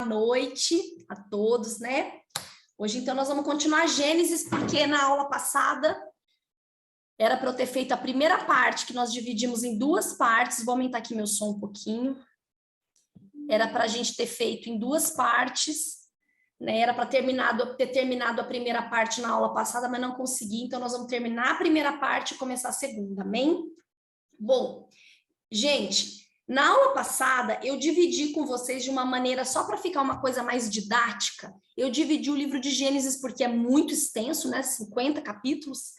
noite a todos, né? Hoje, então, nós vamos continuar Gênesis, porque na aula passada era para eu ter feito a primeira parte, que nós dividimos em duas partes. Vou aumentar aqui meu som um pouquinho. Era para a gente ter feito em duas partes, né? Era para ter terminado a primeira parte na aula passada, mas não consegui, então nós vamos terminar a primeira parte e começar a segunda, amém? Bom, gente, na aula passada eu dividi com vocês de uma maneira, só para ficar uma coisa mais didática, eu dividi o livro de Gênesis, porque é muito extenso, né? 50 capítulos,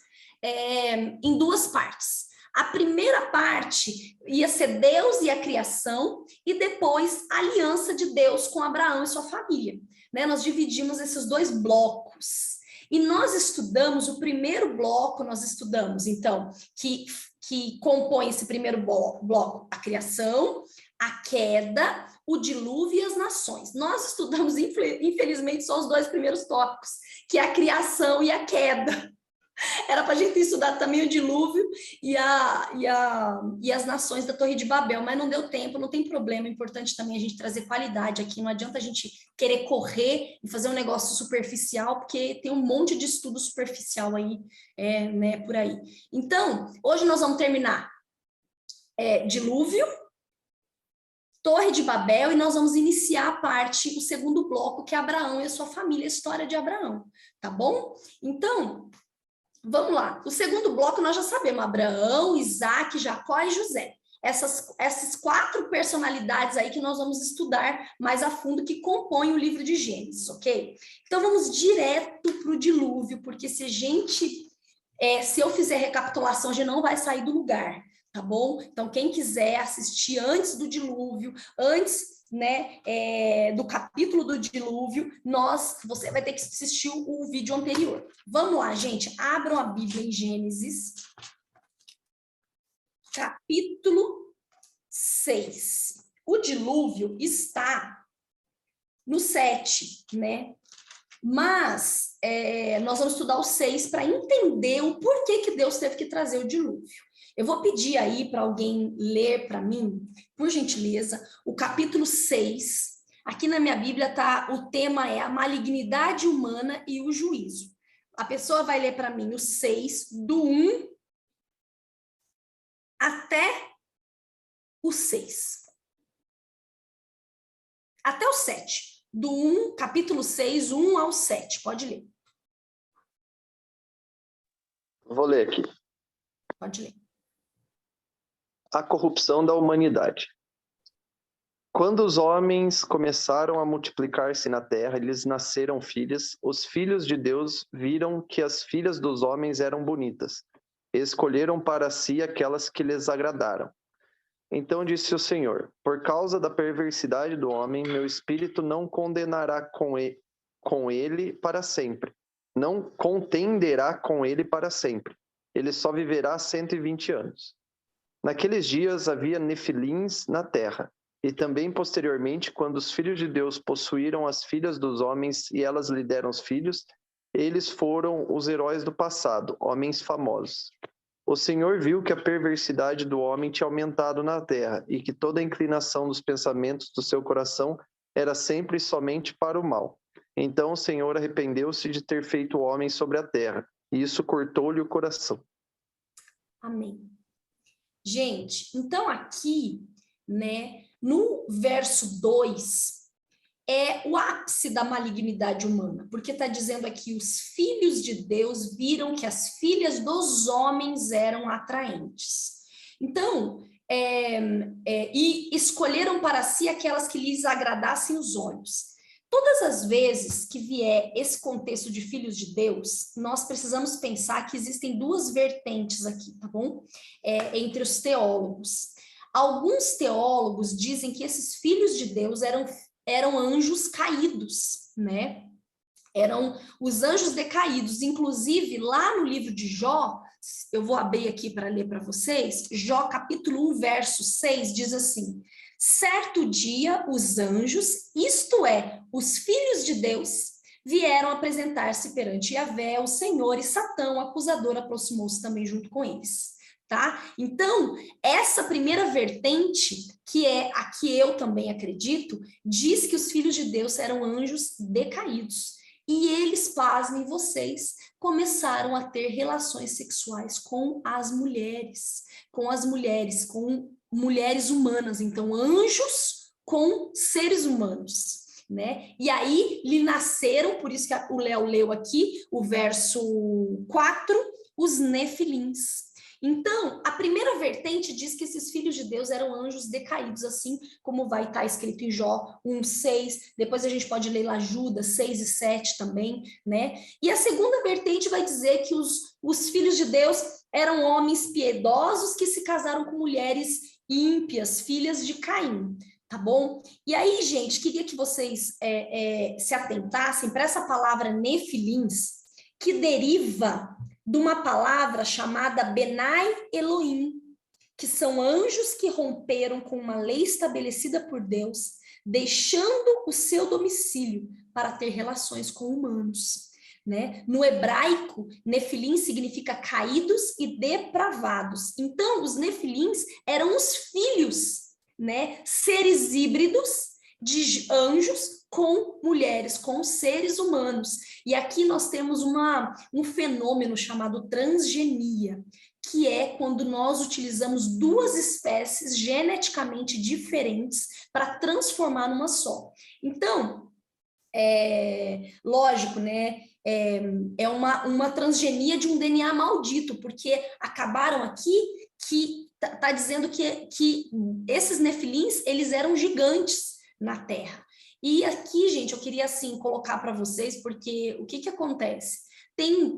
em duas partes. A primeira parte ia ser Deus e a criação, e depois a aliança de Deus com Abraão e sua família, né? Nós dividimos esses dois blocos. E nós estudamos o primeiro bloco, nós estudamos, então, que compõe esse primeiro bloco, a criação, a queda, o dilúvio e as nações. Nós estudamos, infelizmente, só os dois primeiros tópicos, que é a criação e a queda. Era para a gente estudar também o dilúvio e as nações da Torre de Babel, mas não deu tempo, não tem problema. É importante também a gente trazer qualidade aqui. Não adianta a gente querer correr e fazer um negócio superficial, porque tem um monte de estudo superficial aí, né, por aí. Então, hoje nós vamos terminar dilúvio, Torre de Babel, e nós vamos iniciar a parte, o segundo bloco, que é Abraão e a sua família, a história de Abraão, tá bom? Então, vamos lá, o segundo bloco nós já sabemos, Abraão, Isaac, Jacó e José. Essas quatro personalidades aí que nós vamos estudar mais a fundo, que compõem o livro de Gênesis, ok? Então vamos direto para o dilúvio, porque se eu fizer recapitulação, a gente não vai sair do lugar, tá bom? Então quem quiser assistir antes do dilúvio, antes, né, do capítulo do dilúvio, você vai ter que assistir o vídeo anterior. Vamos lá, gente, abram a Bíblia em Gênesis, capítulo 6. O dilúvio está no 7, né? Mas nós vamos estudar o 6 para entender o porquê que Deus teve que trazer o dilúvio. Eu vou pedir aí para alguém ler para mim, por gentileza, o capítulo 6. Aqui na minha Bíblia o tema é a malignidade humana e o juízo. A pessoa vai ler para mim o 6, do 1 até o 6. Até o 7. Do 1, capítulo 6, 1 ao 7. Pode ler. Vou ler aqui. Pode ler. A corrupção da humanidade. Quando os homens começaram a multiplicar-se na terra, lhes nasceram filhas. Os filhos de Deus viram que as filhas dos homens eram bonitas. Escolheram para si aquelas que lhes agradaram. Então disse o Senhor: por causa da perversidade do homem, meu espírito não condenará com ele para sempre. Não contenderá com ele para sempre. Ele só viverá 120 anos. Naqueles dias havia nefilins na terra, e também posteriormente, quando os filhos de Deus possuíram as filhas dos homens e elas lhe deram os filhos, eles foram os heróis do passado, homens famosos. O Senhor viu que a perversidade do homem tinha aumentado na terra, e que toda a inclinação dos pensamentos do seu coração era sempre e somente para o mal. Então o Senhor arrependeu-se de ter feito o homem sobre a terra, e isso cortou-lhe o coração. Amém. Gente, então aqui, né, no verso 2, é o ápice da malignidade humana, porque está dizendo aqui, os filhos de Deus viram que as filhas dos homens eram atraentes. Então, e escolheram para si aquelas que lhes agradassem os olhos. Todas as vezes que vier esse contexto de filhos de Deus, nós precisamos pensar que existem duas vertentes aqui, tá bom? Entre os teólogos. Alguns teólogos dizem que esses filhos de Deus eram anjos caídos, né? Eram os anjos decaídos. Inclusive, lá no livro de Jó, eu vou abrir aqui para ler para vocês, Jó capítulo 1, verso 6, diz assim: certo dia os anjos, isto é, os filhos de Deus, vieram apresentar-se perante Yahvé, o Senhor, e Satã, o acusador, aproximou-se também junto com eles. tá? Então, essa primeira vertente, que é a que eu também acredito, diz que os filhos de Deus eram anjos decaídos. E eles, pasmem vocês, começaram a ter relações sexuais com as mulheres, com mulheres humanas. Então, anjos com seres humanos, né? E aí lhe nasceram, por isso que o Léo leu aqui, o verso 4, os nefilins. Então, a primeira vertente diz que esses filhos de Deus eram anjos decaídos, assim como vai estar escrito em Jó 1:6, depois a gente pode ler lá Judas 6 e 7 também, né? E a segunda vertente vai dizer que os filhos de Deus eram homens piedosos que se casaram com mulheres ímpias, filhas de Caim, tá bom? E aí, gente, queria que vocês se atentassem para essa palavra nefilins, que deriva de uma palavra chamada Benai Elohim, que são anjos que romperam com uma lei estabelecida por Deus, deixando o seu domicílio para ter relações com humanos, né? No hebraico, nefilim significa caídos e depravados. Então, os nefilins eram os filhos, né? Seres híbridos de anjos com mulheres, com seres humanos. E aqui nós temos um fenômeno chamado transgenia, que é quando nós utilizamos duas espécies geneticamente diferentes para transformar numa só. Então, lógico, né? É uma transgenia de um DNA maldito, porque acabaram aqui que tá dizendo que esses nefilins, eles eram gigantes na Terra. E aqui, gente, eu queria, assim, colocar para vocês, porque o que acontece?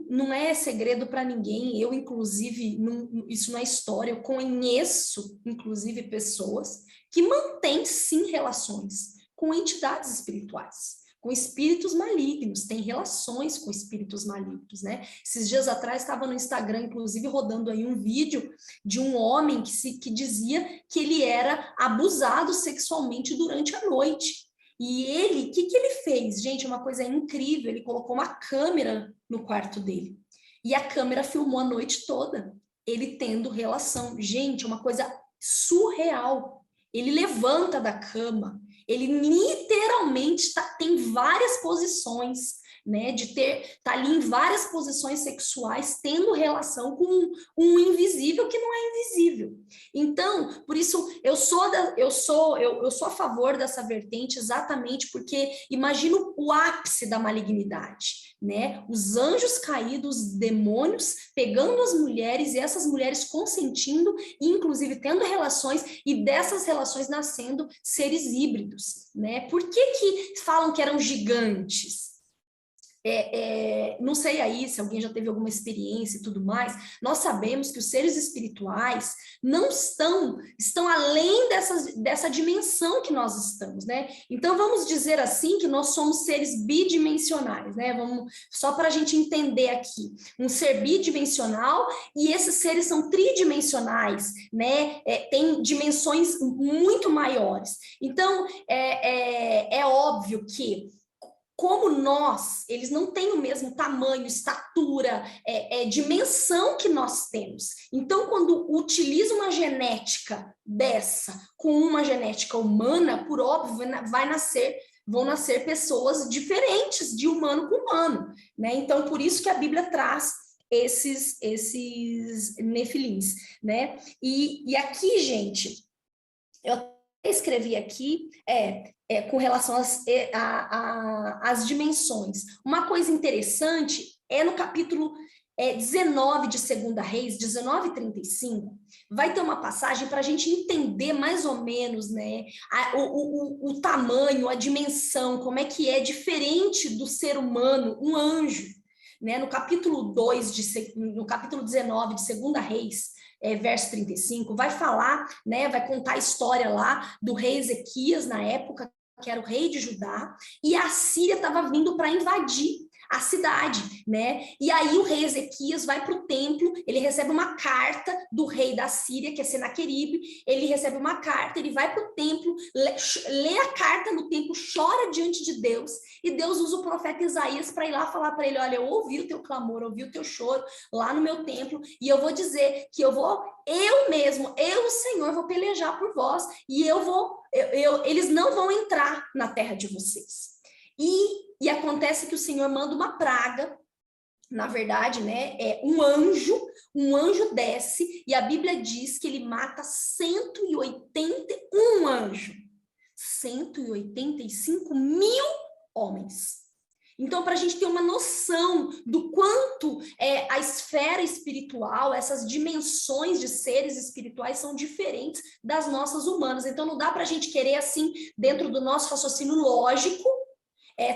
Não é segredo para ninguém, eu, inclusive, isso não é história, eu conheço, inclusive, pessoas que mantêm, sim, relações com entidades espirituais, com espíritos malignos, tem relações com espíritos malignos, né? Esses dias atrás estava no Instagram, inclusive, rodando aí um vídeo de um homem que dizia que ele era abusado sexualmente durante a noite. E ele, o que ele fez? Gente, uma coisa incrível, ele colocou uma câmera no quarto dele. E a câmera filmou a noite toda, ele tendo relação. Gente, uma coisa surreal. Ele levanta da cama, ele literalmente tem várias posições, né, tá ali em várias posições sexuais, tendo relação com um invisível que não é invisível. Então, por isso, eu sou a favor dessa vertente, exatamente porque imagino o ápice da malignidade, né? Os anjos caídos, os demônios, pegando as mulheres e essas mulheres consentindo, inclusive tendo relações, e dessas relações nascendo seres híbridos, né? Por que falam que eram gigantes? Não sei aí se alguém já teve alguma experiência e tudo mais, nós sabemos que os seres espirituais não estão além dessa dimensão que nós estamos, né? Então vamos dizer assim que nós somos seres bidimensionais, né? Só para a gente entender aqui, um ser bidimensional, e esses seres são tridimensionais, né? Tem dimensões muito maiores. Então é óbvio que como eles não têm o mesmo tamanho, estatura, dimensão que nós temos. Então, quando utiliza uma genética dessa com uma genética humana, por óbvio, vão nascer pessoas diferentes de humano com humano, né? Então, por isso que a Bíblia traz esses nefilins, né? E aqui, gente, eu escrevi aqui, com relação às dimensões. Uma coisa interessante é no capítulo 19 de 2 Reis, 19:35, vai ter uma passagem para a gente entender mais ou menos, né, o tamanho, a dimensão, como é que é diferente do ser humano, um anjo, né? No capítulo 19 de 2 Reis, verso 35, vai falar, né, vai contar a história lá do rei Ezequias, na época, que era o rei de Judá, e a Síria estava vindo para invadir a cidade, né? E aí o rei Ezequias vai para o templo, ele recebe uma carta do rei da Síria, que é Senaqueribe, ele recebe uma carta, ele vai para o templo, lê a carta no templo, chora diante de Deus, e Deus usa o profeta Isaías para ir lá falar para ele, olha, eu ouvi o teu clamor, ouvi o teu choro lá no meu templo, e eu vou dizer que eu mesmo, o Senhor, vou pelejar por vós, e eles não vão entrar na terra de vocês. E acontece que o Senhor manda uma praga, na verdade, né, um anjo desce, e a Bíblia diz que ele mata 181 anjos, 185 mil homens. Então, para a gente ter uma noção do quanto a esfera espiritual, essas dimensões de seres espirituais são diferentes das nossas humanas. Então, não dá para a gente querer, assim, dentro do nosso raciocínio lógico,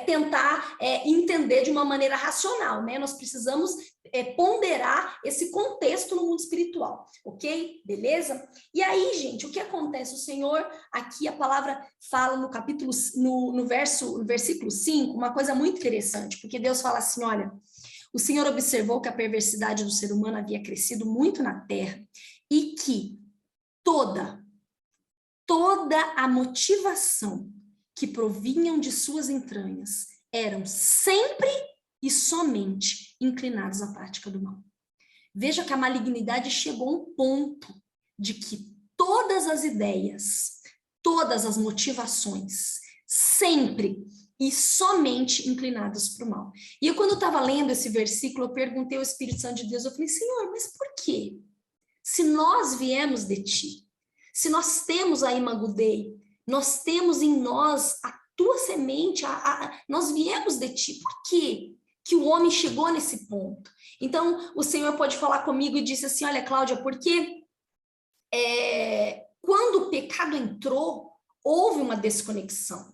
tentar entender de uma maneira racional, né? Nós precisamos ponderar esse contexto no mundo espiritual, ok? Beleza? E aí, gente, o que acontece? O Senhor, aqui a palavra fala no capítulo, no versículo 5, uma coisa muito interessante, porque Deus fala assim, olha, o Senhor observou que a perversidade do ser humano havia crescido muito na terra e que toda a motivação que provinham de suas entranhas eram sempre e somente inclinados à prática do mal. Veja que a malignidade chegou a um ponto de que todas as ideias, todas as motivações, sempre e somente inclinadas para o mal. E eu, quando eu estava lendo esse versículo, eu perguntei ao Espírito Santo de Deus, eu falei, Senhor, mas por quê? Se nós viemos de ti, se nós temos a Imago Dei, nós temos em nós a tua semente, nós viemos de ti. Por quê que o homem chegou nesse ponto? Então, o Senhor pode falar comigo e disse assim, olha, Cláudia, porque quando o pecado entrou, houve uma desconexão.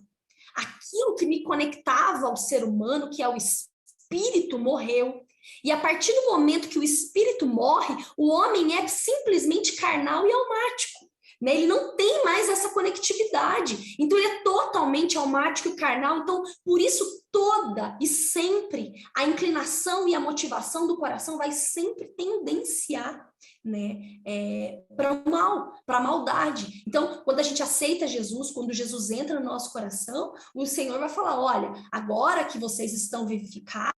Aquilo que me conectava ao ser humano, que é o espírito, morreu. E a partir do momento que o espírito morre, o homem é simplesmente carnal e almático. Né? Ele não tem mais essa conectividade. Então, ele é totalmente almático e carnal. Então, por isso, toda e sempre a inclinação e a motivação do coração vai sempre tendenciar, né, para o mal, para a maldade. Então, quando a gente aceita Jesus, quando Jesus entra no nosso coração, o Senhor vai falar, olha, agora que vocês estão vivificados,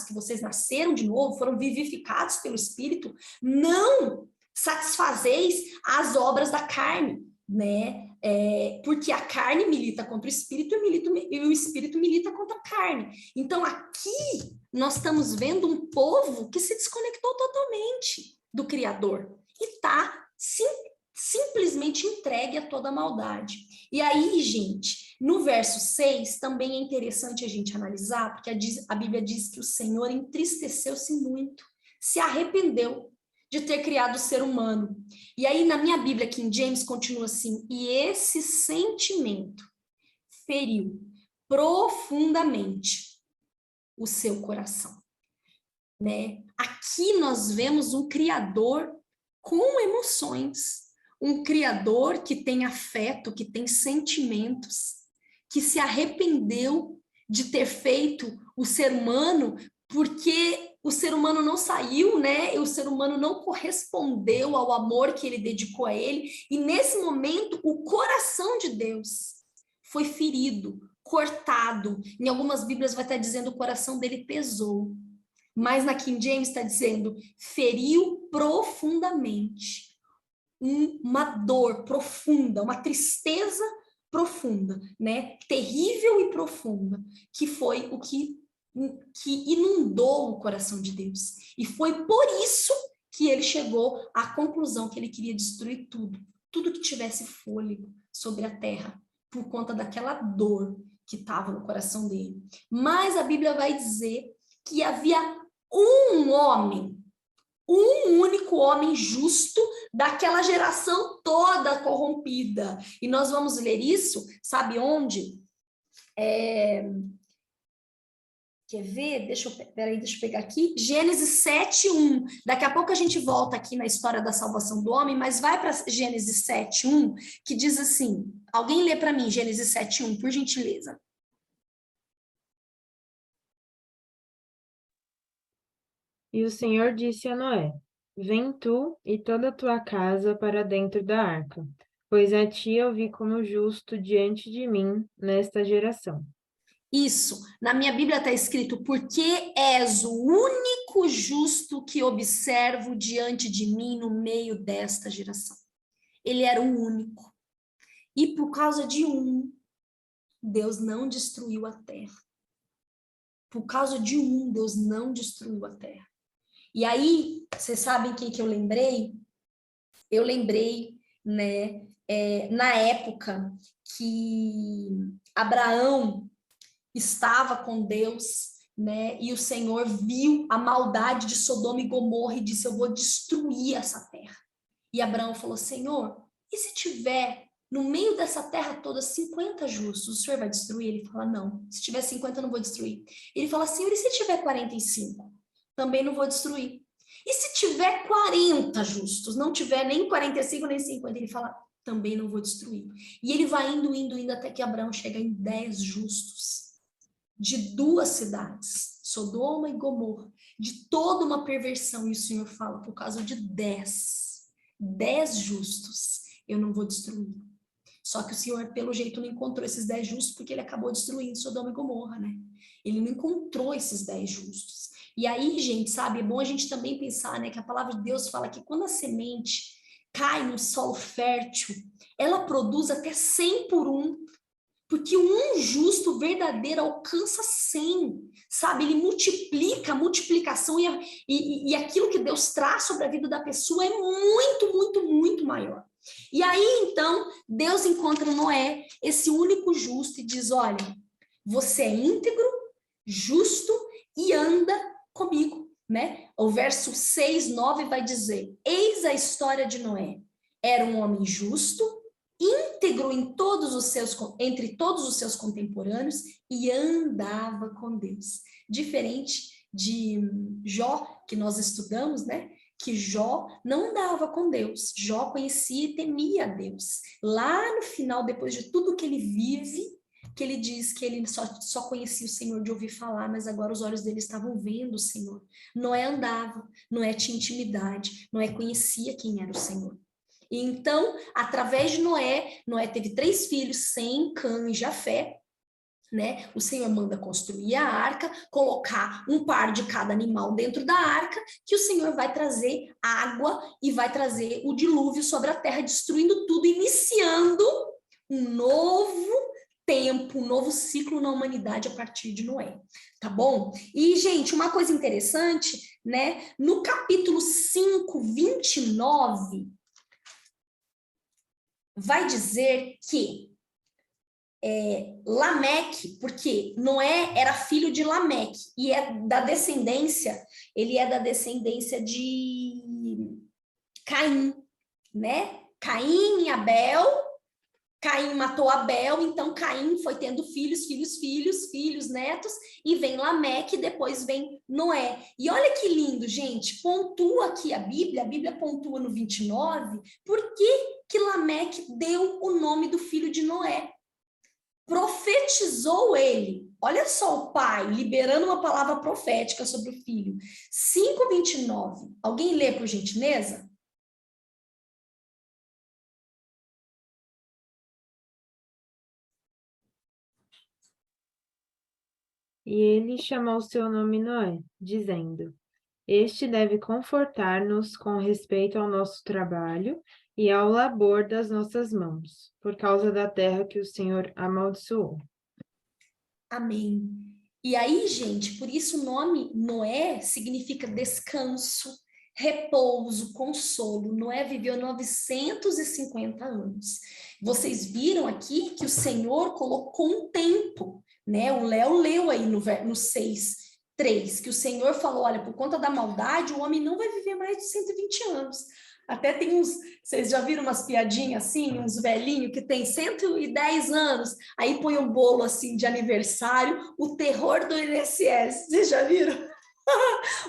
que vocês nasceram de novo, foram vivificados pelo Espírito, não satisfazeis as obras da carne, né? Porque a carne milita contra o Espírito e o Espírito milita contra a carne. Então, aqui nós estamos vendo um povo que se desconectou totalmente do Criador e está simplesmente entregue a toda a maldade. E aí, gente, no verso 6, também é interessante a gente analisar, porque a Bíblia diz que o Senhor entristeceu-se muito, se arrependeu de ter criado o ser humano. E aí, na minha Bíblia, King James, continua assim, e esse sentimento feriu profundamente o seu coração. Né? Aqui nós vemos um Criador com emoções, um Criador que tem afeto, que tem sentimentos, que se arrependeu de ter feito o ser humano, porque o ser humano não saiu, né? O ser humano não correspondeu ao amor que ele dedicou a ele, e nesse momento o coração de Deus foi ferido, cortado. Em algumas Bíblias vai estar dizendo o coração dele pesou, mas na King James está dizendo feriu profundamente, uma dor profunda, uma tristeza profunda, né? Terrível e profunda, que foi o que inundou o coração de Deus. E foi por isso que ele chegou à conclusão que ele queria destruir tudo que tivesse fôlego sobre a terra, por conta daquela dor que estava no coração dele. Mas a Bíblia vai dizer que havia um único homem justo daquela geração toda corrompida. E nós vamos ler isso, sabe onde? Quer ver? Deixa eu pegar aqui. Gênesis 7:1. Daqui a pouco a gente volta aqui na história da salvação do homem, mas vai para Gênesis 7:1, que diz assim, alguém lê para mim Gênesis 7:1, por gentileza. E o Senhor disse a Noé: Vem tu e toda a tua casa para dentro da arca, pois a ti eu vi como justo diante de mim nesta geração. Isso, na minha Bíblia está escrito, porque és o único justo que observo diante de mim no meio desta geração. Ele era o único. E por causa de um, Deus não destruiu a terra. Por causa de um, Deus não destruiu a terra. E aí, vocês sabem quem que eu lembrei? Eu lembrei, né, na época que Abraão estava com Deus, né? E o Senhor viu a maldade de Sodoma e Gomorra e disse: eu vou destruir essa terra. E Abraão falou: Senhor, e se tiver no meio dessa terra toda 50 justos, o Senhor vai destruir? Ele fala: não, se tiver 50 eu não vou destruir. Ele fala: Senhor, e se tiver 45? Também não vou destruir. E se tiver 40 justos, não tiver nem 45 nem 50, ele fala: também não vou destruir. E ele vai indo até que Abraão chega em 10 justos. De 2 cidades, Sodoma e Gomorra, de toda uma perversão, e o Senhor fala, por causa de 10 justos, eu não vou destruir. Só que o Senhor, pelo jeito, não encontrou esses 10 justos, porque ele acabou destruindo Sodoma e Gomorra, né? Ele não encontrou esses 10 justos. E aí, gente, sabe, é bom a gente também pensar, né, que a palavra de Deus fala que quando a semente cai no solo fértil, ela produz até 100 por 1, porque um justo verdadeiro alcança 100, sabe? Ele multiplica, a multiplicação e aquilo que Deus traz sobre a vida da pessoa é muito maior. E aí, então, Deus encontra Noé, esse único justo, e diz: olha, você é íntegro, justo e anda comigo, né? O verso 6, 9 vai dizer: eis a história de Noé. Era um homem justo, íntegro entre todos os seus contemporâneos e andava com Deus. Diferente de Jó, que nós estudamos, né? Que Jó não andava com Deus. Jó conhecia e temia a Deus. Lá no final, depois de tudo que ele vive, que ele diz que ele só conhecia o Senhor de ouvir falar, mas agora os olhos dele estavam vendo o Senhor. Noé andava, Noé tinha intimidade, Noé conhecia quem era o Senhor. E então, através de Noé, Noé teve 3 filhos, Sem, Cã e Jafé, né? O Senhor manda construir a arca, colocar um par de cada animal dentro da arca, que o Senhor vai trazer água e vai trazer o dilúvio sobre a terra, destruindo tudo, iniciando um novo tempo, um novo ciclo na humanidade a partir de Noé, tá bom? E, gente, uma coisa interessante, né? No capítulo 5, 29, vai dizer que Lameque, porque Noé era filho de Lameque, e ele é da descendência de Caim, né? Caim e Abel. Caim matou Abel, então Caim foi tendo filhos, netos, e vem Lameque, depois vem Noé. E olha que lindo, gente, pontua aqui a Bíblia pontua no 29, por que Lameque deu o nome do filho de Noé? Profetizou ele, olha só o pai liberando uma palavra profética sobre o filho. 5:29, alguém lê por gentileza? E ele chamou seu nome Noé, dizendo: Este deve confortar-nos com respeito ao nosso trabalho e ao labor das nossas mãos, por causa da terra que o Senhor amaldiçoou. Amém. E aí, gente, por isso o nome Noé significa descanso, repouso, consolo. Noé viveu 950 anos. Vocês viram aqui que o Senhor colocou um tempo, né? O Léo leu aí no 6:3, que o Senhor falou: olha, por conta da maldade, o homem não vai viver mais de 120 anos. Até tem vocês já viram umas piadinhas assim, uns velhinhos que tem 110 anos, aí põe um bolo assim de aniversário, o terror do INSS, vocês já viram?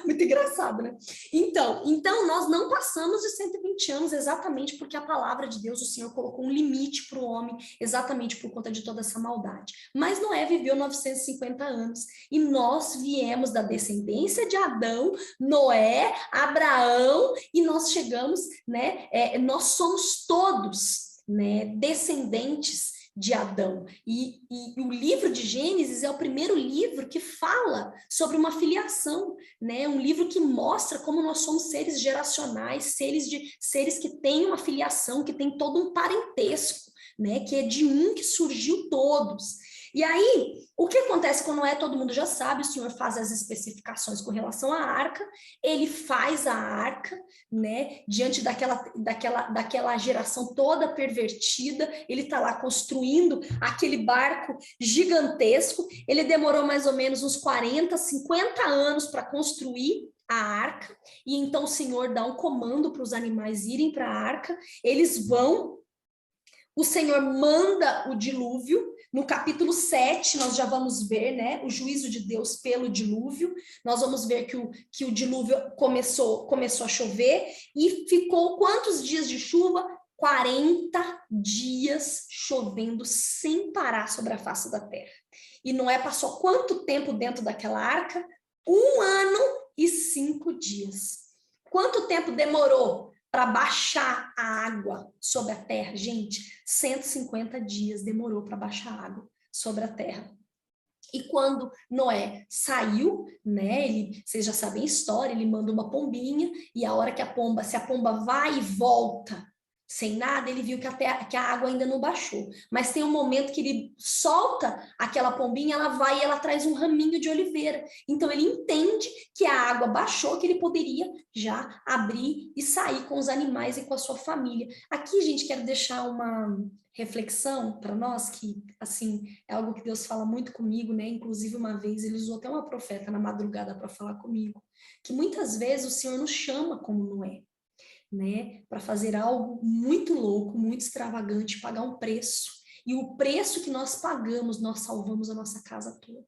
Muito engraçado, né? Então nós não passamos de 120 anos exatamente porque a palavra de Deus, o Senhor colocou um limite para o homem, exatamente por conta de toda essa maldade. Mas Noé viveu 950 anos e nós viemos da descendência de Adão, Noé, Abraão e nós chegamos, né? Nós somos todos, né, descendentes de Adão. E o livro de Gênesis é o primeiro livro que fala sobre uma filiação, né? Um livro que mostra como nós somos seres geracionais, seres que têm uma filiação, que tem todo um parentesco, né? Que é de um que surgiu todos. E aí, o que acontece quando Noé, todo mundo já sabe, o Senhor faz as especificações com relação à arca, ele faz a arca, né, diante daquela geração toda pervertida, ele está lá construindo aquele barco gigantesco, ele demorou mais ou menos uns 40, 50 anos para construir a arca, e então o Senhor dá um comando para os animais irem para a arca, eles vão, o Senhor manda o dilúvio. No capítulo 7, nós já vamos ver, né, o juízo de Deus pelo dilúvio. Nós vamos ver que o dilúvio começou a chover e ficou quantos dias de chuva? 40 dias chovendo sem parar sobre a face da terra. E Noé passou quanto tempo dentro daquela arca? 1 ano e 5 dias. Quanto tempo demorou para baixar a água sobre a terra? Gente, 150 dias demorou para baixar a água sobre a terra. E quando Noé saiu, né, vocês já sabem a história, ele manda uma pombinha, e a hora que se a pomba vai e volta sem nada, ele viu que a água ainda não baixou. Mas tem um momento que ele solta aquela pombinha, ela vai e ela traz um raminho de oliveira. Então ele entende que a água baixou, que ele poderia já abrir e sair com os animais e com a sua família. Aqui, gente, quero deixar uma reflexão para nós, que, assim, é algo que Deus fala muito comigo, né? Inclusive, uma vez, ele usou até uma profeta na madrugada para falar comigo, que muitas vezes o Senhor nos chama como Noé, né, para fazer algo muito louco, muito extravagante, pagar um preço. E o preço que nós pagamos, nós salvamos a nossa casa toda.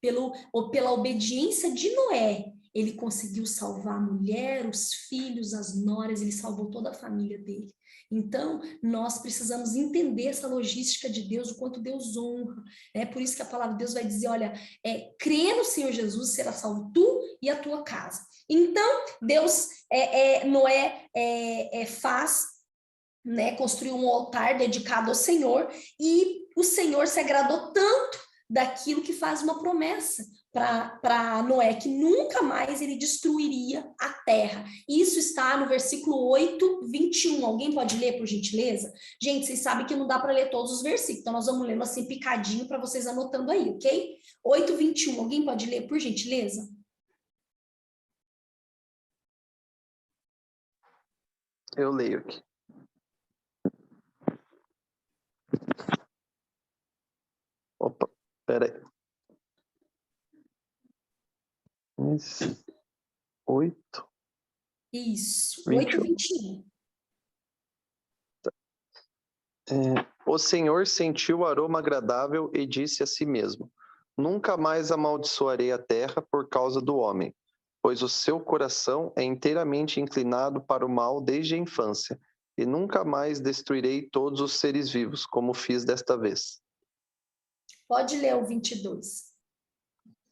Pela obediência de Noé, ele conseguiu salvar a mulher, os filhos, as noras, ele salvou toda a família dele. Então, nós precisamos entender essa logística de Deus, o quanto Deus honra. É por isso que a palavra de Deus vai dizer, olha, crê no Senhor Jesus, será salvo tu e a tua casa. Então, Noé faz, né, construiu um altar dedicado ao Senhor, e o Senhor se agradou tanto daquilo que faz uma promessa para Noé, que nunca mais ele destruiria a terra. Isso está no versículo 8, 21. Alguém pode ler, por gentileza? Gente, vocês sabem que não dá para ler todos os versículos, então nós vamos lendo assim picadinho para vocês anotando aí, ok? 8, 21. Alguém pode ler, por gentileza? Eu leio aqui. Opa, peraí. 8. Isso, 21. 8:21. O Senhor sentiu o aroma agradável e disse a si mesmo: Nunca mais amaldiçoarei a terra por causa do homem, pois o seu coração é inteiramente inclinado para o mal desde a infância, e nunca mais destruirei todos os seres vivos, como fiz desta vez. Pode ler o 22.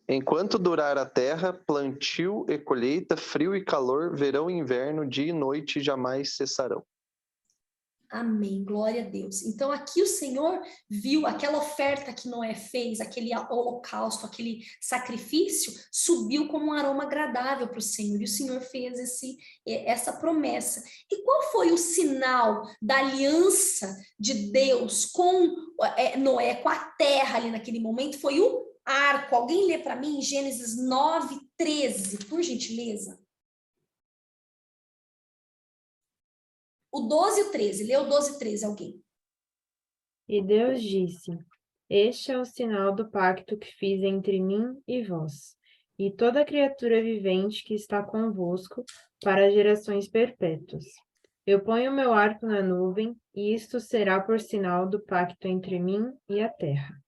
Enquanto durar a terra, plantio e colheita, frio e calor, verão e inverno, dia e noite jamais cessarão. Amém, glória a Deus. Então aqui o Senhor viu aquela oferta que Noé fez, aquele holocausto, aquele sacrifício, subiu como um aroma agradável para o Senhor, e o Senhor fez essa promessa. E qual foi o sinal da aliança de Deus com Noé, com a terra ali naquele momento? Foi o arco. Alguém lê para mim Gênesis 9:13, por gentileza? O 12 e o 13. Lê o 12 e 13, alguém. E Deus disse: Este é o sinal do pacto que fiz entre mim e vós, e toda criatura vivente que está convosco para gerações perpétuas. Eu ponho meu arco na nuvem, e isto será por sinal do pacto entre mim e a terra.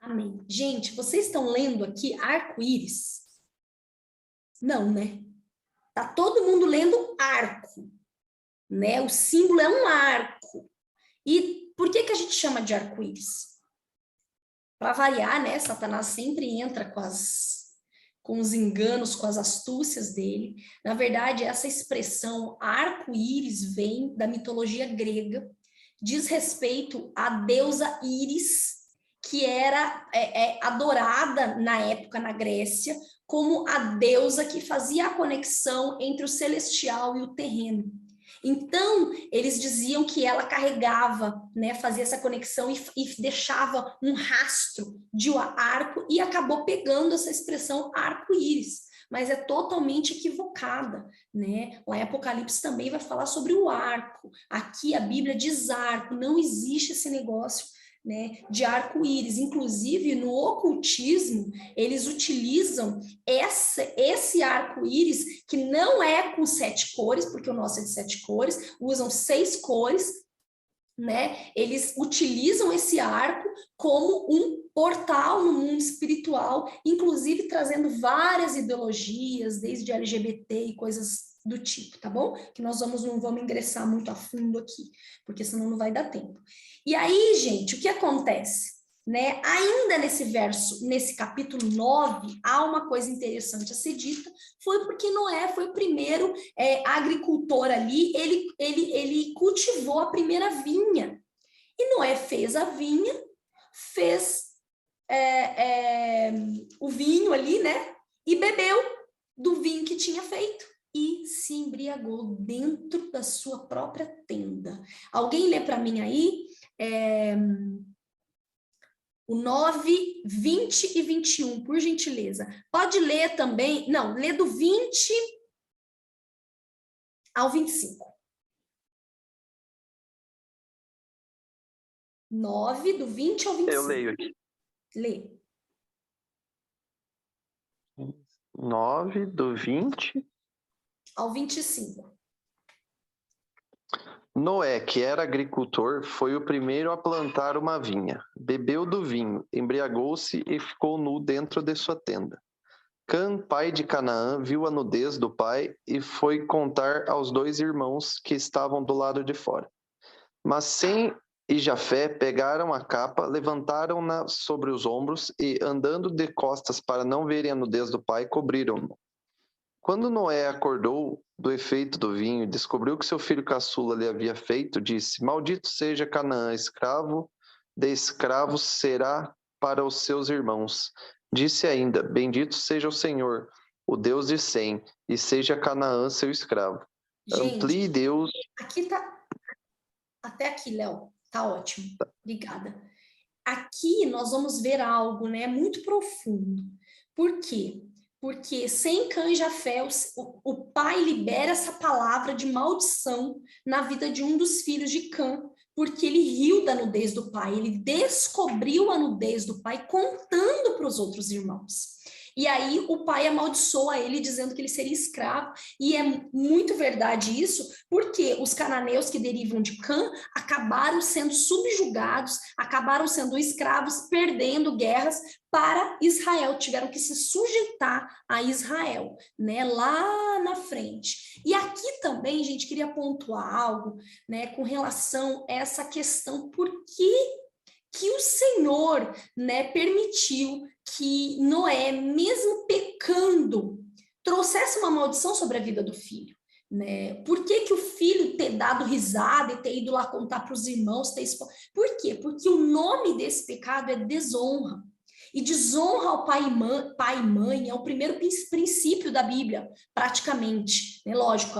Amém. Gente, vocês estão lendo aqui arco-íris? Não, né? Tá todo mundo lendo arco, né? O símbolo é um arco. E por que a gente chama de arco-íris? Para variar, né? Satanás sempre entra com os enganos, com as astúcias dele. Na verdade, essa expressão arco-íris vem da mitologia grega, diz respeito à deusa Íris, que era adorada na época na Grécia como a deusa que fazia a conexão entre o celestial e o terreno. Então, eles diziam que ela carregava, né, fazia essa conexão e deixava um rastro de arco e acabou pegando essa expressão arco-íris, mas é totalmente equivocada, né? Lá em Apocalipse também vai falar sobre o arco. Aqui a Bíblia diz arco, não existe esse negócio, né, de arco-íris. Inclusive, no ocultismo, eles utilizam esse arco-íris, que não é com 7 cores, porque o nosso é de 7 cores, usam 6 cores, né? Eles utilizam esse arco como um portal no mundo espiritual, inclusive trazendo várias ideologias, desde LGBT e coisas do tipo, tá bom? Que nós não vamos ingressar muito a fundo aqui, porque senão não vai dar tempo. E aí, gente, o que acontece? Né? Ainda nesse capítulo 9, há uma coisa interessante a ser dita, foi porque Noé foi o primeiro agricultor ali, ele cultivou a primeira vinha. E Noé fez a vinha, fez o vinho ali, né? E bebeu do vinho que tinha feito. E se embriagou dentro da sua própria tenda. Alguém lê para mim aí? O 9, 20 e 21, por gentileza. Pode ler também, não, lê do 20 ao 25. 9, do 20 ao 25. Eu leio aqui. Lê. 9, do 20 ao 25. Noé, que era agricultor, foi o primeiro a plantar uma vinha. Bebeu do vinho, embriagou-se e ficou nu dentro de sua tenda. Cã, pai de Canaã, viu a nudez do pai e foi contar aos 2 irmãos que estavam do lado de fora. Mas Sem e Jafé pegaram a capa, levantaram-na sobre os ombros e, andando de costas para não verem a nudez do pai, cobriram-no. Quando Noé acordou do efeito do vinho e descobriu que seu filho caçula lhe havia feito, disse: Maldito seja Canaã, escravo de escravos será para os seus irmãos. Disse ainda: Bendito seja o Senhor, o Deus de Sem, e seja Canaã seu escravo. Gente, Amplie Deus. aqui tá. Até aqui, Léo. Tá ótimo. Obrigada. Aqui nós vamos ver algo, né, muito profundo. Por quê? Porque sem Cã e Jafé, o pai libera essa palavra de maldição na vida de um dos filhos de Cã, porque ele riu da nudez do pai, ele descobriu a nudez do pai contando para os outros irmãos. E aí o pai amaldiçoa ele, dizendo que ele seria escravo, e é muito verdade isso, porque os cananeus que derivam de Cã acabaram sendo subjugados, acabaram sendo escravos, perdendo guerras para Israel, tiveram que se sujeitar a Israel, né, lá na frente. E aqui também, gente, queria pontuar algo, né, com relação a essa questão, por que o Senhor, né, permitiu que Noé, mesmo pecando, trouxesse uma maldição sobre a vida do filho, né? Por que o filho ter dado risada e ter ido lá contar para os irmãos? Por quê? Porque o nome desse pecado é desonra. E desonra ao pai e mãe é o primeiro princípio da Bíblia, praticamente. Né? Lógico,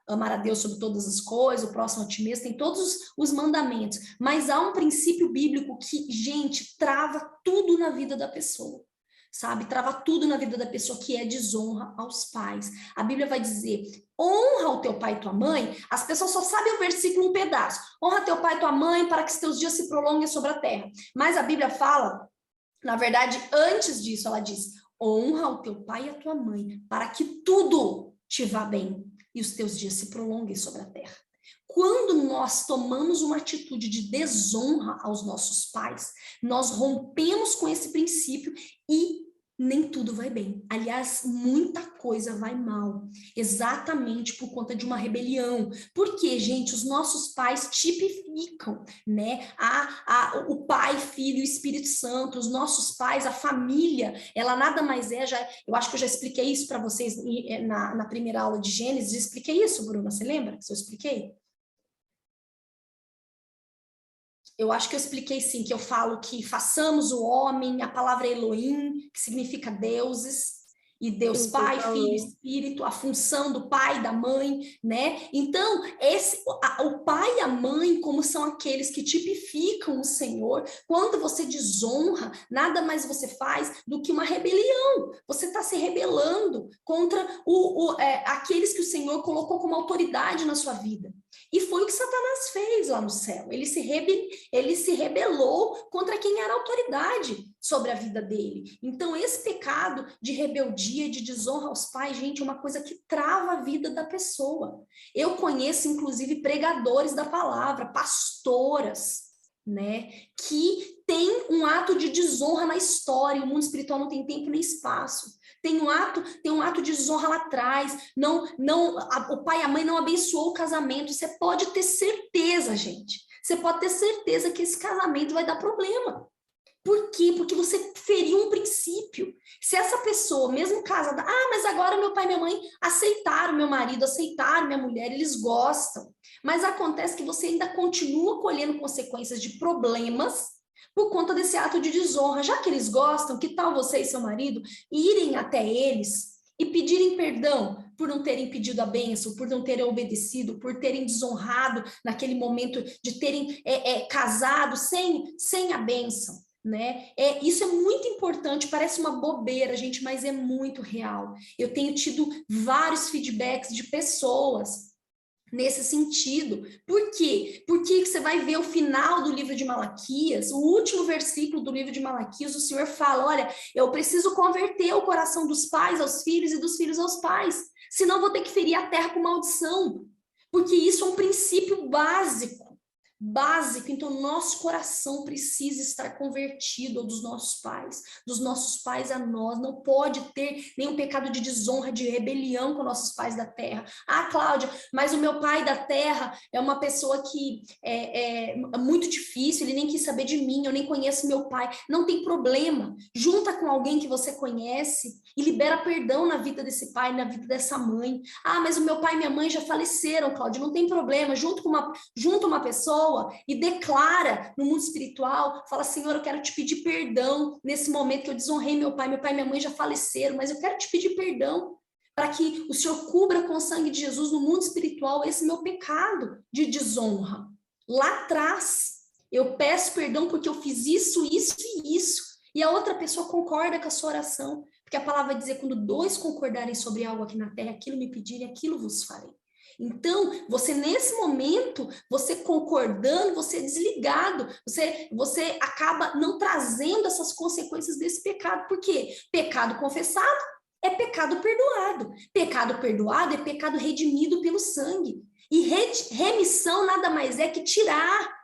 amar a Deus sobre todas as coisas, o próximo a ti mesmo, tem todos os mandamentos. Mas há um princípio bíblico que, gente, trava tudo na vida da pessoa. Sabe? Trava tudo na vida da pessoa, que é desonra aos pais. A Bíblia vai dizer: honra o teu pai e tua mãe. As pessoas só sabem o versículo um pedaço. Honra teu pai e tua mãe para que os teus dias se prolonguem sobre a terra. Mas a Bíblia fala, na verdade, antes disso, ela diz: honra o teu pai e a tua mãe, para que tudo te vá bem e os teus dias se prolonguem sobre a terra. quando nós tomamos uma atitude de desonra aos nossos pais, nós rompemos com esse princípio e nem tudo vai bem. Aliás, muita coisa vai mal, exatamente por conta de uma rebelião. Porque, gente, os nossos pais tipificam, né? O Pai, Filho e Espírito Santo, os nossos pais, a família, ela nada mais é, eu acho que eu já expliquei isso para vocês na primeira aula de Gênesis, eu expliquei isso, Bruna, você lembra que eu expliquei? Eu acho que eu expliquei sim, que eu falo que façamos o homem, a palavra Elohim, que significa deuses, e Deus Sim, Pai, Filho, Espírito, a função do pai, da mãe, né? Então, o pai e a mãe, como são aqueles que tipificam o Senhor, quando você desonra, nada mais você faz do que uma rebelião. Você está se rebelando contra aqueles que o Senhor colocou como autoridade na sua vida. E foi o que Satanás fez lá no céu. Ele se rebelou contra quem era autoridade sobre a vida dele. Então, esse pecado de rebeldia, de desonra aos pais, gente, é uma coisa que trava a vida da pessoa. Eu conheço, inclusive, pregadores da palavra, pastoras, né, que tem um ato de desonra na história. O mundo espiritual não tem tempo nem espaço. Tem um ato de desonra lá atrás. O pai e a mãe não abençoou o casamento. Você pode ter certeza, gente. Você pode ter certeza que esse casamento vai dar problema. Por quê? Porque você feriu um princípio. Se essa pessoa, mesmo casada, mas agora meu pai e minha mãe aceitaram meu marido, aceitaram minha mulher, eles gostam. Mas acontece que você ainda continua colhendo consequências de problemas por conta desse ato de desonra. Já que eles gostam, que tal você e seu marido irem até eles e pedirem perdão por não terem pedido a bênção, por não terem obedecido, por terem desonrado naquele momento de terem casado sem a bênção, né? Isso é muito importante, parece uma bobeira, gente, mas é muito real. Eu tenho tido vários feedbacks de pessoas nesse sentido. Por quê? Porque você vai ver o final do livro de Malaquias, o último versículo do livro de Malaquias, o Senhor fala, olha, eu preciso converter o coração dos pais aos filhos e dos filhos aos pais, senão vou ter que ferir a terra com maldição, porque isso é um princípio básico. Então nosso coração precisa estar convertido ao dos nossos pais a nós. Não pode ter nenhum pecado de desonra, de rebelião com nossos pais da terra. Cláudia, mas o meu pai da terra é uma pessoa que é muito difícil, ele nem quis saber de mim, eu nem conheço meu pai. Não tem problema, junta com alguém que você conhece e libera perdão na vida desse pai, na vida dessa mãe. Mas o meu pai e minha mãe já faleceram, Cláudia, não tem problema, junta uma pessoa e declara no mundo espiritual, fala, Senhor, eu quero te pedir perdão nesse momento que eu desonrei meu pai e minha mãe já faleceram, mas eu quero te pedir perdão para que o Senhor cubra com o sangue de Jesus no mundo espiritual esse meu pecado de desonra. Lá atrás, eu peço perdão porque eu fiz isso, isso e isso, e a outra pessoa concorda com a sua oração, porque a palavra vai dizer, quando dois concordarem sobre algo aqui na terra, aquilo me pedirem, aquilo vos farei. Então, você nesse momento, você concordando, você desligado, você acaba não trazendo essas consequências desse pecado. Por quê? Pecado confessado é pecado perdoado. Pecado perdoado é pecado redimido pelo sangue. E remissão nada mais é que tirar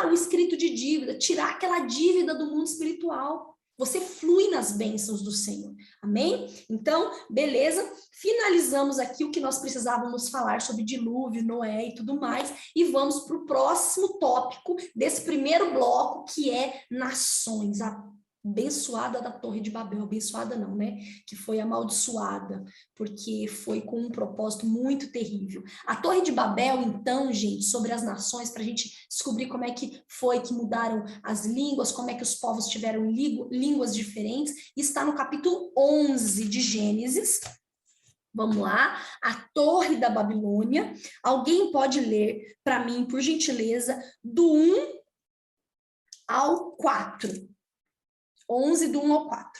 o escrito de dívida, tirar aquela dívida do mundo espiritual. Você flui nas bênçãos do Senhor. Amém? Então, beleza. Finalizamos aqui o que nós precisávamos falar sobre dilúvio, Noé e tudo mais. E vamos para o próximo tópico desse primeiro bloco, que é nações. A abençoada da Torre de Babel. Abençoada não, né? Que foi amaldiçoada, porque foi com um propósito muito terrível. A Torre de Babel, então, gente, sobre as nações, para a gente descobrir como é que foi que mudaram as línguas, como é que os povos tiveram línguas diferentes, está no capítulo 11 de Gênesis. Vamos lá, a Torre da Babilônia. Alguém pode ler para mim, por gentileza, do 1 ao 4. 11 do 1 ao 4.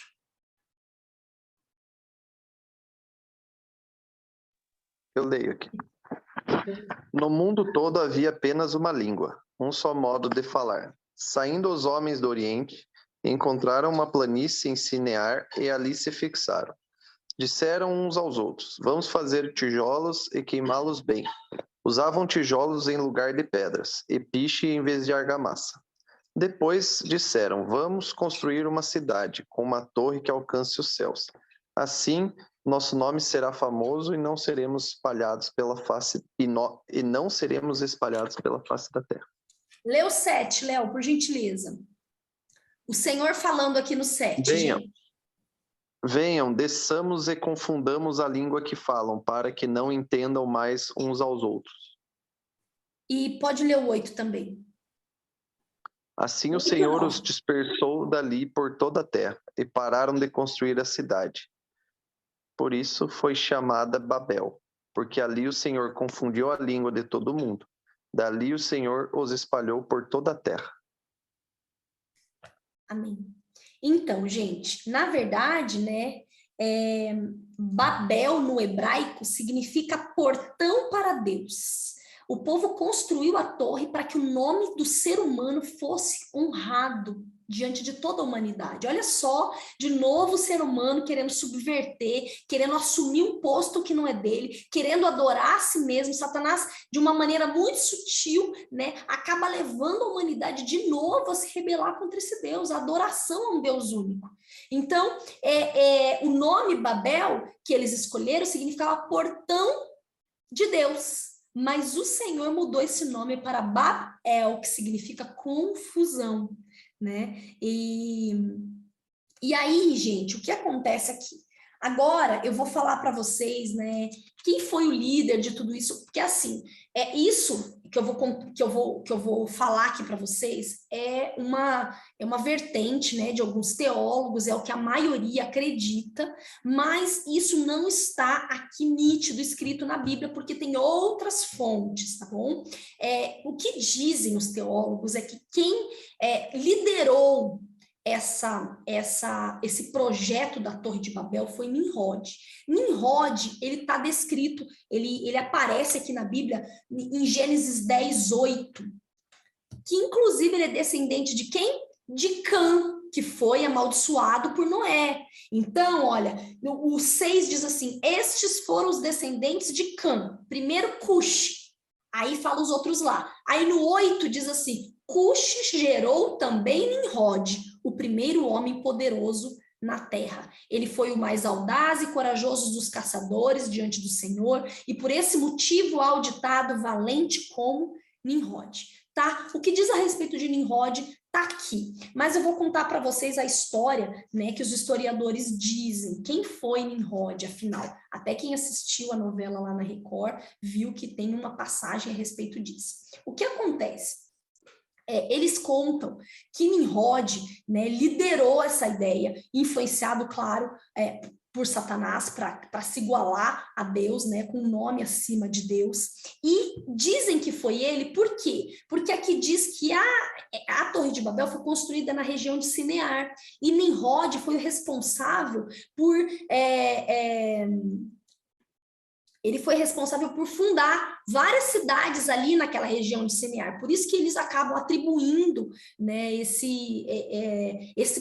Eu leio aqui. No mundo todo havia apenas uma língua, um só modo de falar. Saindo os homens do Oriente, encontraram uma planície em Sinear e ali se fixaram. Disseram uns aos outros, vamos fazer tijolos e queimá-los bem. Usavam tijolos em lugar de pedras e piche em vez de argamassa. Depois disseram: vamos construir uma cidade com uma torre que alcance os céus. Assim, nosso nome será famoso e não seremos espalhados pela face e não seremos espalhados pela face da terra. Lê o 7, Léo, por gentileza. O Senhor falando aqui no 7, Venham. gente. Venham, desçamos e confundamos a língua que falam, para que não entendam mais uns aos outros. E pode ler o 8 também. Assim o Senhor os dispersou dali por toda a terra, e pararam de construir a cidade. Por isso foi chamada Babel, porque ali o Senhor confundiu a língua de todo mundo. Dali o Senhor os espalhou por toda a terra. Amém. Então, gente, na verdade, né, Babel no hebraico significa portão para Deus. O povo construiu a torre para que o nome do ser humano fosse honrado diante de toda a humanidade. Olha só, de novo o ser humano querendo subverter, querendo assumir um posto que não é dele, querendo adorar a si mesmo. Satanás, de uma maneira muito sutil, né, acaba levando a humanidade de novo a se rebelar contra esse Deus, a adoração a um Deus único. Então, o nome Babel que eles escolheram significava portão de Deus. Mas o Senhor mudou esse nome para Babel, que significa confusão, né? E aí, gente, o que acontece aqui? Agora eu vou falar para vocês, né, quem foi o líder de tudo isso, porque assim, isso que eu vou falar aqui para vocês é uma vertente, né, de alguns teólogos, é o que a maioria acredita, mas isso não está aqui nítido, escrito na Bíblia, porque tem outras fontes, tá bom? O que dizem os teólogos é que quem liderou esse projeto da Torre de Babel foi Nimrod. Nimrod, ele está descrito, ele aparece aqui na Bíblia em Gênesis 10:8, que inclusive ele é descendente de quem? De Cã, que foi amaldiçoado por Noé. Então, olha, o 6 diz assim: estes foram os descendentes de Cã. Primeiro Cush, aí fala os outros lá. Aí no 8 diz assim: Cush gerou também Nimrod, o primeiro homem poderoso na terra. Ele foi o mais audaz e corajoso dos caçadores diante do Senhor, e por esse motivo há o ditado valente como Nimrod. Tá? O que diz a respeito de Nimrod tá aqui, mas eu vou contar para vocês a história, né, que os historiadores dizem. Quem foi Nimrod, afinal? Até quem assistiu a novela lá na Record viu que tem uma passagem a respeito disso. O que acontece? Eles contam que Nimrod, né, liderou essa ideia, influenciado, claro, por Satanás para se igualar a Deus, né, com um nome acima de Deus. E dizem que foi ele, por quê? Porque aqui diz que a Torre de Babel foi construída na região de Sinear, e Nimrod foi o responsável por... ele foi responsável por fundar várias cidades ali naquela região de Sinear. Por isso que eles acabam atribuindo, né, esse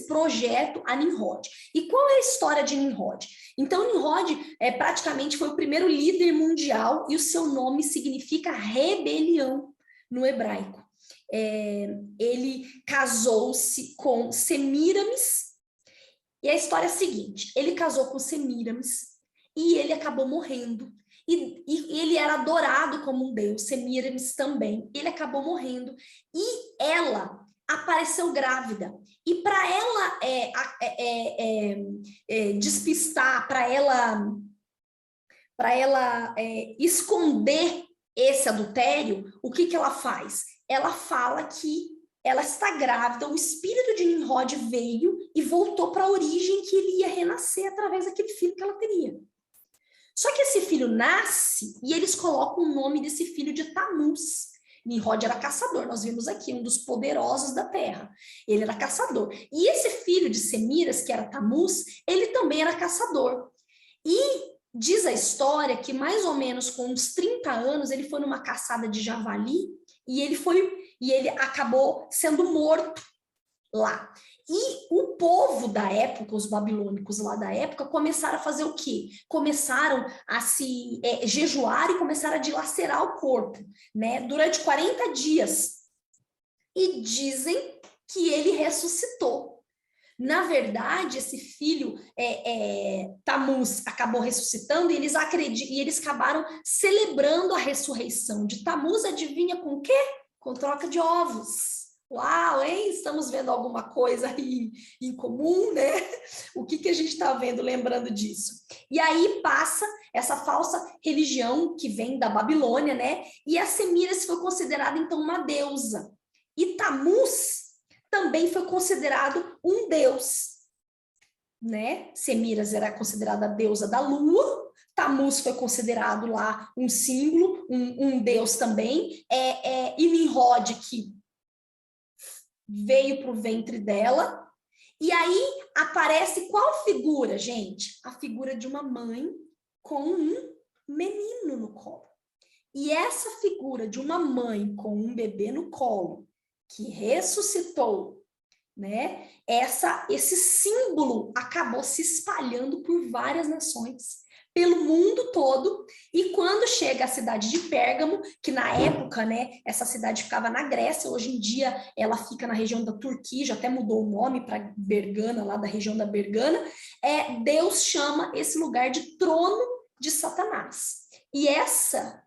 projeto a Nimrod. E qual é a história de Nimrod? Então, Nimrod praticamente foi o primeiro líder mundial e o seu nome significa rebelião no hebraico. Ele casou-se com Semíramis, e a história é a seguinte: ele casou com Semíramis e ele acabou morrendo. E ele era adorado como um deus, Semíramis também. Ele acabou morrendo. E ela apareceu grávida. E para ela despistar, para ela esconder esse adultério, o que ela faz? Ela fala que ela está grávida, o espírito de Nimrod veio e voltou para a origem que ele ia renascer através daquele filho que ela teria. Só que esse filho nasce e eles colocam o nome desse filho de Tamuz. Nimrod era caçador, nós vimos aqui, um dos poderosos da terra. Ele era caçador. E esse filho de Semiras, que era Tamuz, ele também era caçador. E diz a história que mais ou menos com uns 30 anos, ele foi numa caçada de javali e ele acabou sendo morto lá. E o povo da época, os babilônicos lá da época, começaram a fazer o quê? Começaram a se jejuar e começaram a dilacerar o corpo, né? Durante 40 dias. E dizem que ele ressuscitou. Na verdade, esse filho, Tamuz, acabou ressuscitando e eles acabaram celebrando a ressurreição de Tamuz. Adivinha com o quê? Com troca de ovos. Uau, hein? Estamos vendo alguma coisa aí em comum, né? O que a gente está vendo lembrando disso? E aí passa essa falsa religião que vem da Babilônia, né? E a Semíramis foi considerada, então, uma deusa. E Tamuz também foi considerado um deus, né? Semíramis era considerada a deusa da lua, Tamuz foi considerado lá um símbolo, um deus também, e Nimrod, que veio para o ventre dela, e aí aparece qual figura, gente? A figura de uma mãe com um menino no colo. E essa figura de uma mãe com um bebê no colo, que ressuscitou, né? Esse símbolo acabou se espalhando por várias nações, pelo mundo todo, e quando chega à cidade de Pérgamo, que na época, né, essa cidade ficava na Grécia, hoje em dia ela fica na região da Turquia, já até mudou o nome para Bergana, lá da região da Bergana, Deus chama esse lugar de trono de Satanás. E essa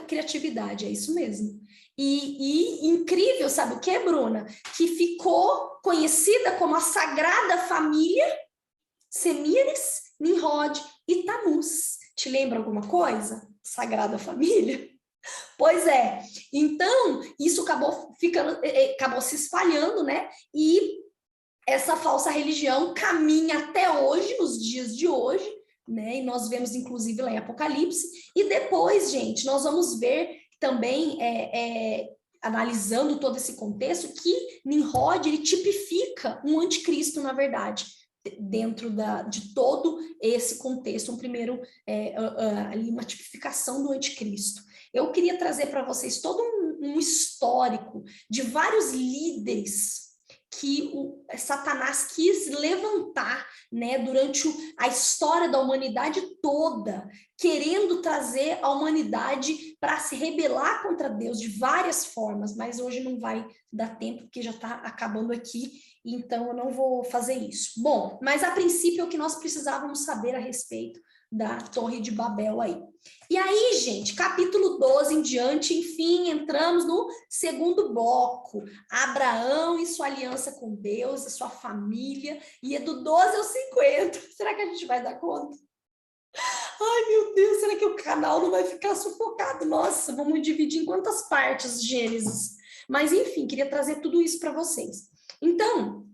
criatividade, é isso mesmo. E incrível, sabe o que, Bruna? Que ficou conhecida como a Sagrada Família Semíramis, Nimrod e Tamuz. Te lembra alguma coisa? Sagrada Família? Pois é. Então, isso acabou se espalhando, né? E essa falsa religião caminha até hoje, nos dias de hoje, né? E nós vemos, inclusive, lá em Apocalipse. E depois, gente, nós vamos ver também, analisando todo esse contexto, que Nimrod, ele tipifica um anticristo, na verdade, dentro de todo esse contexto, ali uma tipificação do anticristo. Eu queria trazer para vocês todo um histórico de vários líderes que Satanás quis levantar, né, durante a história da humanidade toda, querendo trazer a humanidade para se rebelar contra Deus de várias formas, mas hoje não vai dar tempo, porque já está acabando aqui, então eu não vou fazer isso. Bom, mas a princípio é o que nós precisávamos saber a respeito da Torre de Babel aí. E aí, gente, capítulo 12 em diante, enfim, entramos no segundo bloco. Abraão e sua aliança com Deus, a sua família, e é do 12 ao 50. Será que a gente vai dar conta? Ai, meu Deus, será que o canal não vai ficar sufocado? Nossa, vamos dividir em quantas partes, Gênesis? Mas, enfim, queria trazer tudo isso para vocês. Então,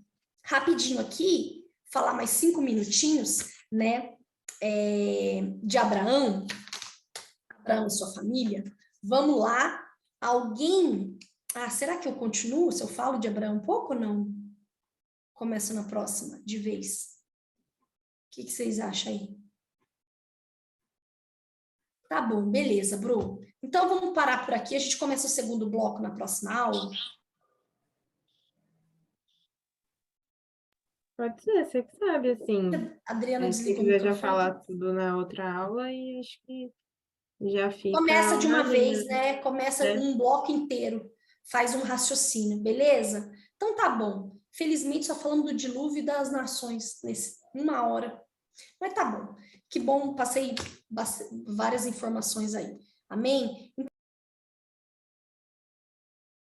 rapidinho aqui, falar mais 5 minutinhos, né, de Abraão e sua família. Vamos lá. Alguém... será que eu continuo? Se eu falo de Abraão um pouco ou não? Começo na próxima, de vez. O que vocês acham aí? Tá bom, beleza, Bru. Então, vamos parar por aqui. A gente começa o segundo bloco na próxima aula. Pode ser, você que sabe, assim. A Adriana Se desligou o quiser já microfone. falar tudo na outra aula, e acho que já fica... Começa de uma linha, vez, né? Começa né? um bloco inteiro. Faz um raciocínio, beleza? Então tá bom. Felizmente só falando do dilúvio e das nações nesse 1 hora. Mas tá bom. Que bom, passei várias informações aí. Amém?